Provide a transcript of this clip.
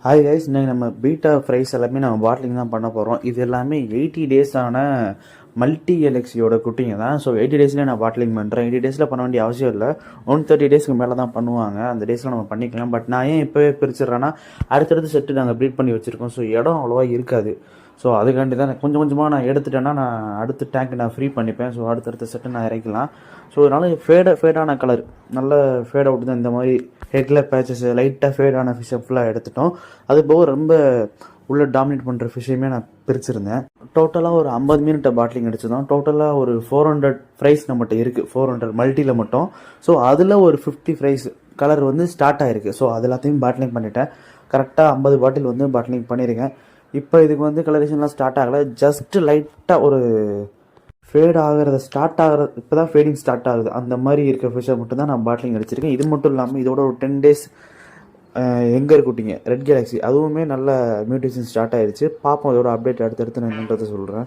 Hi guys, இன்னைக்கு நம்ம beta fries எல்லாமே நம்ம பாட்லிங் தான் பண்ண போகிறோம். இது எல்லாமே 80 டேஸ் ஆன மல்டி எலெக்ஸியோட குட்டிங்க தான். ஸோ 80 டேஸ்லேயே நான் பாட்லிங் பண்ணுறேன். 80 டேஸில் பண்ண வேண்டிய அவசியம் இல்லை. 130 டேஸ்க்கு மேலே தான் பண்ணுவாங்க. அந்த டேஸில் நம்ம பண்ணிக்கலாம். பட் நான் ஏன் இப்போவே பிரிச்சிடுறேன்னா, அடுத்தடுத்து செட்டு நாங்கள் ப்ரீட் பண்ணி வச்சுருக்கோம். ஸோ இடம் அவ்வளோவா இருக்காது. ஸோ அதுக்காண்டி தான் கொஞ்சம் கொஞ்சமாக நான் எடுத்துட்டேன்னா நான் அடுத்த டேங்க் நான் ஃப்ரீ பண்ணிப்பேன். ஸோ அடுத்தடுத்த செட்டு நான் இறக்கலாம். ஸோ அதனால் ஃபேடான கலர் நல்ல ஃபேட் அவுட் தான். இந்த மாதிரி ஹெக்கில் பேச்சஸ் லைட்டாக ஃபேடான ஃபிஷ்ஷை ஃபுல்லாக எடுத்துட்டோம். அது போக ரொம்ப உள்ளே டாமினேட் பண்ணுற ஃபிஷ்ஷையுமே நான் பிரிச்சிருந்தேன். டோட்டலாக ஒரு 50 மினிட்ட பாட்லிங் அடிச்சிருந்தோம். டோட்டலாக ஒரு 400 ஃப்ரைஸ் நம்மகிட்ட இருக்குது, 400 மல்ட்டியில் மட்டும். ஸோ அதில் ஒரு 50 ஃப்ரைஸ் கலர் வந்து ஸ்டார்ட் ஆகிருக்கு. ஸோ அது எல்லாத்தையும் பாட்லிங் பண்ணிட்டேன். கரெக்டாக 50 பாட்டில் வந்து பாட்லிங் பண்ணியிருக்கேன். இப்போ இதுக்கு வந்து கலரேஷன்லாம் ஸ்டார்ட் ஆகலை. ஜஸ்ட் லைட்டாக ஒரு ஃபேட் ஆகிறது ஸ்டார்ட் ஆகிறது, இப்போ தான் ஃபேடிங் ஸ்டார்ட் ஆகுது. அந்த மாதிரி இருக்க ஃபிஷ்ஷை மட்டும் தான் நான் பாட்லிங் அடிச்சிருக்கேன். இது மட்டும் இல்லாமல் இதோட ஒரு 10 டேஸ் எங்கே இருக்குட்டிங்க ரெட் கேலக்ஸி, அதுவுமே நல்ல மியூட்டேஷன் ஸ்டார்ட் ஆயிடுச்சு. பார்ப்போம், இதோட அப்டேட் அடுத்தடுத்து நான் என்னன்றதை சொல்கிறேன்.